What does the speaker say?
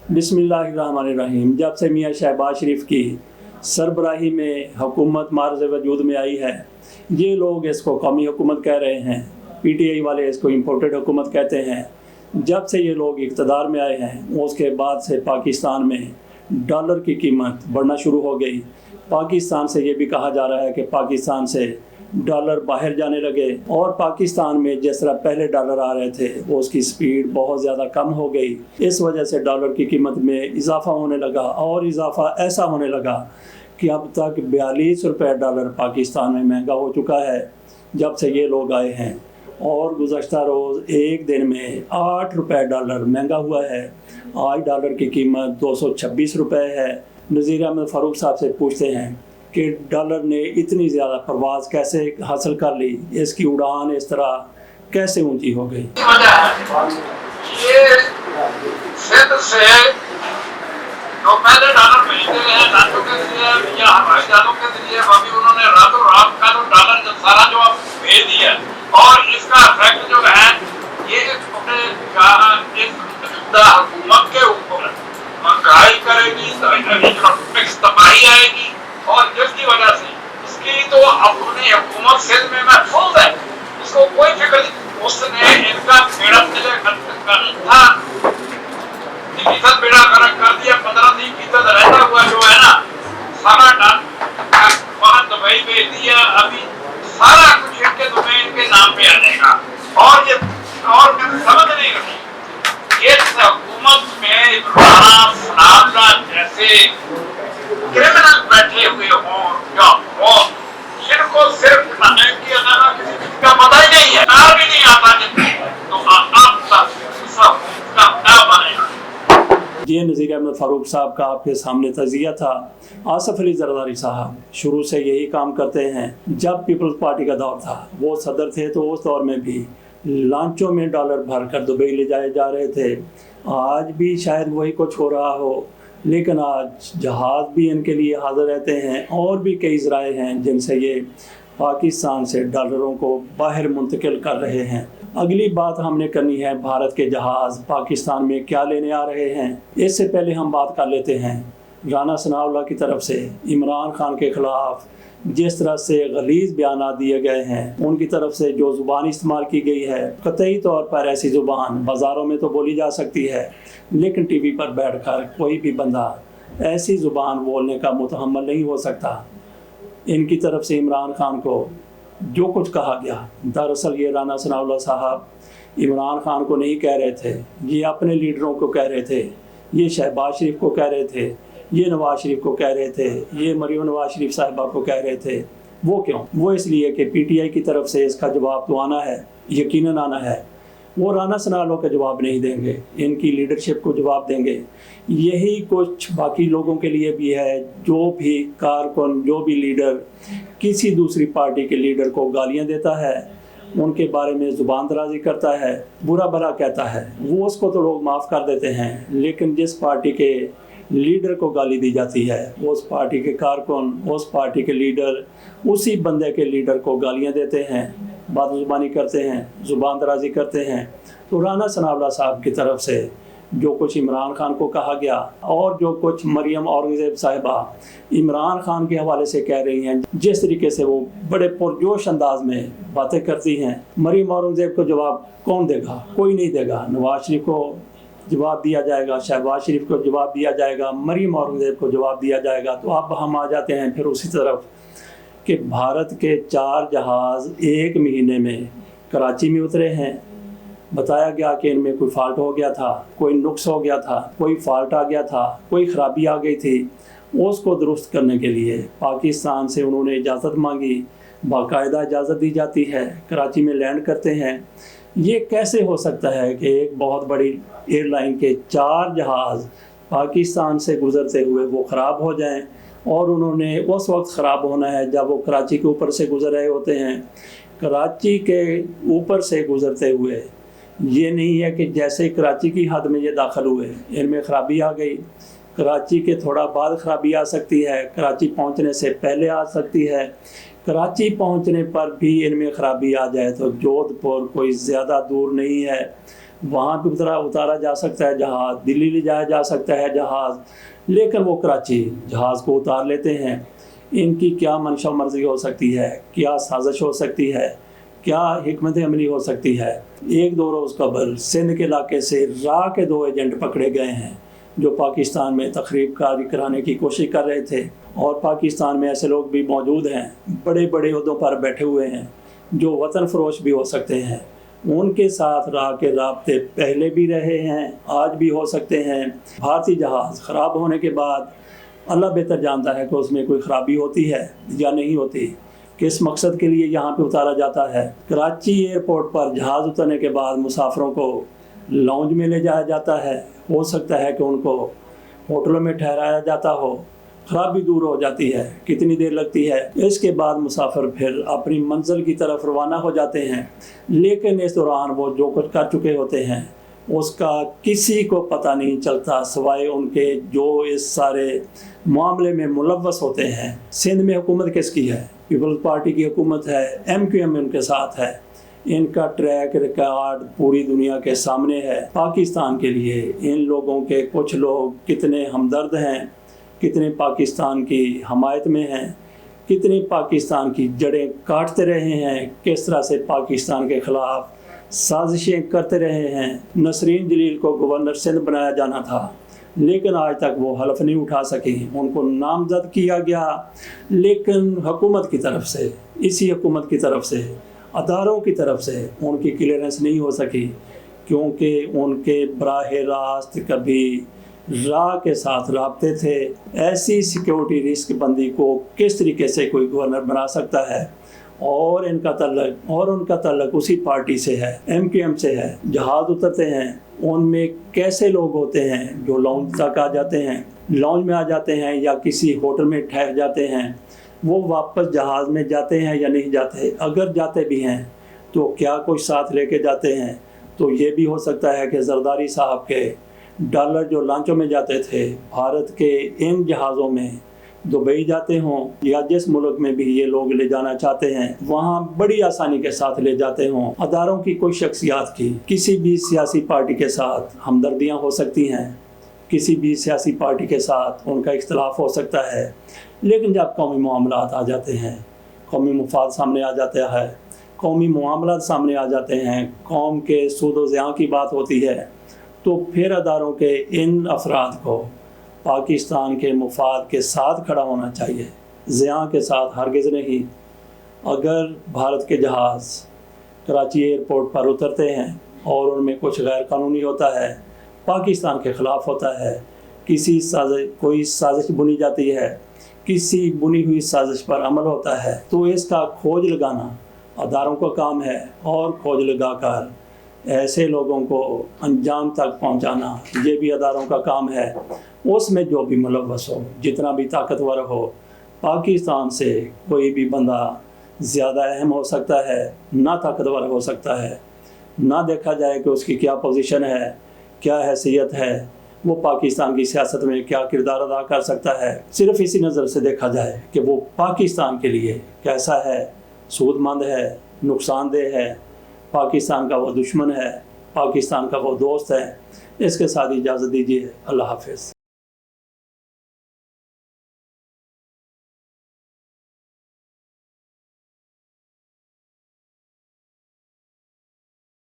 बिस्मिल्लाहिर्रहमानिर्रहीम। जब से मियाँ शहबाज शरीफ की सरबराही में हुकूमत मार्ज़ वजूद में आई है, ये लोग इसको कौमी हुकूमत कह रहे हैं, PTI वाले इसको इम्पोर्टेड हुकूमत कहते हैं। जब से ये लोग इक़्तिदार में आए हैं उसके बाद से पाकिस्तान में डॉलर की कीमत बढ़ना शुरू हो गई। पाकिस्तान से ये भी कहा जा रहा है कि पाकिस्तान से डॉलर बाहर जाने लगे और पाकिस्तान में जिस तरह पहले डॉलर आ रहे थे वो उसकी स्पीड बहुत ज़्यादा कम हो गई। इस वजह से डॉलर की कीमत में इजाफ़ा होने लगा और इजाफ़ा ऐसा होने लगा कि अब तक 42 रुपये डॉलर पाकिस्तान में महंगा हो चुका है जब से ये लोग आए हैं। और गुज़श्ता रोज़ एक दिन में 8 रुपये डॉलर महंगा हुआ है। आज डॉलर की कीमत 226 रुपये है। नज़ीर अहमद फ़ारूक साहब से पूछते हैं कि डॉलर ने इतनी ज़्यादा परवाज़ कैसे हासिल कर ली, इसकी उड़ान इस तरह कैसे ऊंची हो गई? ये सिंध से जो पहले डॉलर भेजते रहे नाटो के जरिए या हवाई जहाज़ों के जरिए, अभी उन्होंने रातों रात का तो डॉलर जब सारा जो भेज दिया और इसका इफेक्ट जो है ये अपने हुकूमत के ऊपर महंगाई करेगी, इकोनॉमिक्स तबाही आएगी और जिसकी वजह से इसकी तो अपनी हुकूमत सिंध में महफूज है, इसको कोई फिक्र नहीं। उसने इनका बेड़ा था बेड़ा कर दिया, 15-20% रहता हुआ जो है ना सारा वहाँ दुबई भेज दिया। अभी सारा कुछ इनके दुबई इनके नाम पे आ जाएगा और ये और समझ नहीं रही ये हुकूमत में जैसे क्रिमिनल बैठे हुए हों या हो, जिनको सिर्फ खाने की किसी का पता ही नहीं है, नाम भी नहीं आता जिनके, तो आप का क्या बनेगा? ये नज़ीर अहमद फ़ारूक साहब का आपके सामने तज़िया था। आसिफ अली ज़रदारी साहब शुरू से यही काम करते हैं। जब पीपल्स पार्टी का दौर था, वो सदर थे, तो उस दौर में भी लांचों में डॉलर भर कर दुबई ले जाए जा रहे थे। आज भी शायद वही कुछ हो रहा हो, लेकिन आज जहाज़ भी इनके लिए हाज़िर रहते हैं और भी कई ज़राए हैं जिनसे ये पाकिस्तान से डॉलरों को बाहर मुंतकिल कर रहे हैं। अगली बात हमने करनी है भारत के जहाज़ पाकिस्तान में क्या लेने आ रहे हैं। इससे पहले हम बात कर लेते हैं राना सनाउल्लाह की तरफ से इमरान खान के ख़िलाफ़ जिस तरह से गलीज़ बयानात दिए गए हैं, उनकी तरफ से जो ज़ुबान इस्तेमाल की गई है, क़तई तौर पर ऐसी ज़ुबान बाज़ारों में तो बोली जा सकती है, लेकिन TV पर बैठकर कोई भी बंदा ऐसी ज़ुबान बोलने का मुतहम्मल नहीं हो सकता। इनकी तरफ से इमरान खान को जो कुछ कहा गया, दरअसल ये राना सनाउल्लाह साहब इमरान खान को नहीं कह रहे थे, ये अपने लीडरों को कह रहे थे, ये शहबाज शरीफ को कह रहे थे, ये नवाज़ शरीफ को कह रहे थे, ये मरियम नवाज़ शरीफ साहिबा को कह रहे थे। वो क्यों? वो इसलिए कि PTI की तरफ से इसका जवाब तो आना है, यकीनन आना है। वो राना सनाउल्लाह का जवाब नहीं देंगे, इनकी लीडरशिप को जवाब देंगे। यही कुछ बाकी लोगों के लिए भी है, जो भी कारकुन, जो भी लीडर किसी दूसरी पार्टी के लीडर को गालियां देता है, उनके बारे में ज़ुबान दराजी करता है, बुरा भला कहता है, वो उसको तो लोग माफ़ कर देते हैं। लेकिन जिस पार्टी के लीडर को गाली दी जाती है, उस पार्टी के कारकुन, उस पार्टी के लीडर उसी बंदे के लीडर को गालियां देते हैं, बदज़ुबानी करते हैं, ज़ुबान दराजी करते हैं। तो राना सनाउल्लाह साहब की तरफ से जो कुछ इमरान खान को कहा गया और जो कुछ मरियम औरंगज़ेब साहिबा इमरान खान के हवाले से कह रही हैं, जिस तरीके से वो बड़े पुरजोश अंदाज में बातें करती हैं, मरियम औरंगज़ेब को जवाब कौन देगा? कोई नहीं देगा। नवाज़ शरीफ को जवाब दिया जाएगा, शहबाज शरीफ को जवाब दिया जाएगा, मरियम औरंगज़ेब को जवाब दिया जाएगा। तो अब हम आ जाते हैं फिर उसी तरफ कि भारत के 4 जहाज़ एक महीने में कराची में उतरे हैं। बताया गया कि इनमें कोई फॉल्ट हो गया था, कोई नुक्स हो गया था, कोई फॉल्ट आ गया था, कोई ख़राबी आ गई थी। उसको दुरुस्त करने के लिए पाकिस्तान से उन्होंने इजाज़त मांगी, बाकायदा इजाज़त दी जाती है, कराची में लैंड करते हैं। ये कैसे हो सकता है कि एक बहुत बड़ी एयरलाइन के 4 जहाज़ पाकिस्तान से गुज़रते हुए वो ख़राब हो जाएं? और उन्होंने उस वक्त ख़राब होना है जब वो कराची के ऊपर से गुज़र रहे होते हैं। कराची के ऊपर से गुज़रते हुए ये नहीं है कि जैसे कराची की हद में ये दाखिल हुए इनमें ख़राबी आ गई, कराची के थोड़ा बाद ख़राबी आ सकती है, कराची पहुंचने से पहले आ सकती है, कराची पहुंचने पर भी इनमें ख़राबी आ जाए तो जोधपुर कोई ज़्यादा दूर नहीं है। वहाँ भी उतारा जा सकता है जहाज़, दिल्ली ले जाया जा सकता है जहाज़, लेकिन वो कराची जहाज़ को उतार लेते हैं। इनकी क्या मंशा मर्जी हो सकती है, क्या साजिश हो सकती है, क्या हिकमत अमली हो सकती है। एक दो रोज़ कबल सिंध के इलाके से राह के 2 एजेंट पकड़े गए हैं जो पाकिस्तान में तकरीब कारी कराने की कोशिश कर रहे थे, और पाकिस्तान में ऐसे लोग भी मौजूद हैं, बड़े बड़े ओहदों पर बैठे हुए हैं जो वतन फरोश भी हो सकते हैं। उनके साथ राह के राब्ते पहले भी रहे हैं, आज भी हो सकते हैं। भारतीय जहाज़ ख़राब होने के बाद अल्लाह बेहतर जानता है कि उसमें कोई ख़राबी होती है या नहीं होती, किस मकसद के लिए यहाँ पे उतारा जाता है। कराची एयरपोर्ट पर जहाज़ उतरने के बाद मुसाफिरों को लाउंज में ले जाया जाता है, हो सकता है कि उनको होटलों में ठहराया जाता हो, खराबी दूर हो जाती है, कितनी देर लगती है। इसके बाद मुसाफिर फिर अपनी मंजिल की तरफ रवाना हो जाते हैं, लेकिन इस दौरान वो जो कुछ कर चुके होते हैं उसका किसी को पता नहीं चलता सिवाय उनके जो इस सारे मामले में मुलव्वस होते हैं। सिंध में हुकूमत किसकी है? पीपल्स पार्टी की हुकूमत है, MQM उनके साथ है। इनका ट्रैक रिकॉर्ड पूरी दुनिया के सामने है। पाकिस्तान के लिए इन लोगों के कुछ लोग कितने हमदर्द हैं, कितने पाकिस्तान की हमायत में हैं, कितनी पाकिस्तान की जड़ें काटते रहे हैं, किस तरह से पाकिस्तान के ख़िलाफ़ साजिशें करते रहे हैं। नसरीन जलील को गवर्नर सिंध बनाया जाना था, लेकिन आज तक वो हलफ नहीं उठा सकी। उनको नामजद किया गया, लेकिन हुकूमत की तरफ से, इसी हुकूमत की तरफ से, अदारों की तरफ से उनकी क्लियरेंस नहीं हो सकी, क्योंकि उनके बराह रास्त कभी राह के साथ राब्ते थे। ऐसी सिक्योरिटी रिस्क बंदी को किस तरीके से कोई गवर्नर बना सकता है? और उनका तल्लक उसी पार्टी से है, MQM से है। जहाज़ उतरते हैं उनमें कैसे लोग होते हैं जो लाउंज तक आ जाते हैं, लाउंज में आ जाते हैं या किसी होटल में ठहर जाते हैं, वो वापस जहाज़ में जाते हैं या नहीं जाते। अगर जाते भी हैं तो क्या कुछ साथ लेके जाते हैं? तो ये भी हो सकता है कि जरदारी साहब के डॉलर जो लांचों में जाते थे भारत के इन जहाज़ों में दुबई जाते हों, या जिस मुल्क में भी ये लोग ले जाना चाहते हैं वहाँ बड़ी आसानी के साथ ले जाते हों। अदारों की कोई शख्सियात की किसी भी सियासी पार्टी के साथ हमदर्दियाँ हो सकती हैं, किसी भी सियासी पार्टी के साथ उनका इख्तलाफ हो सकता है, लेकिन जब कौमी मामलात आ जाते हैं, कौमी मफाद सामने आ जाता है, कौमी मामलात सामने आ जाते हैं, कौम के सूद व ज़ियाँ की बात होती है, तो फिर अदारों के इन अफराद को पाकिस्तान के मुफाद के साथ खड़ा होना चाहिए, ज़ियाँ के साथ हरगिज़ नहीं। अगर भारत के जहाज़ कराची एयरपोर्ट पर उतरते हैं और उनमें कुछ गैर कानूनी होता है, पाकिस्तान के ख़िलाफ़ होता है, कोई साजिश बुनी जाती है, किसी बुनी हुई साजिश पर अमल होता है, तो इसका खोज लगाना अदारों का काम है, और खोज लगाकर ऐसे लोगों को अंजाम तक पहुंचाना ये भी अदारों का काम है। उसमें जो भी मुलव्वस हो, जितना भी ताकतवर हो, पाकिस्तान से कोई भी बंदा ज़्यादा अहम हो सकता है, ना ताकतवर हो सकता है, ना देखा जाए कि उसकी क्या पोजीशन है, क्या हैसियत है, वो पाकिस्तान की सियासत में क्या किरदार अदा कर सकता है। सिर्फ इसी नज़र से देखा जाए कि वो पाकिस्तान के लिए कैसा है, सूदमंद है, नुकसानदेह है, पाकिस्तान का वो दुश्मन है, पाकिस्तान का वो दोस्त है। इसके साथ इजाज़त दीजिए। अल्लाह हाफ़िज़।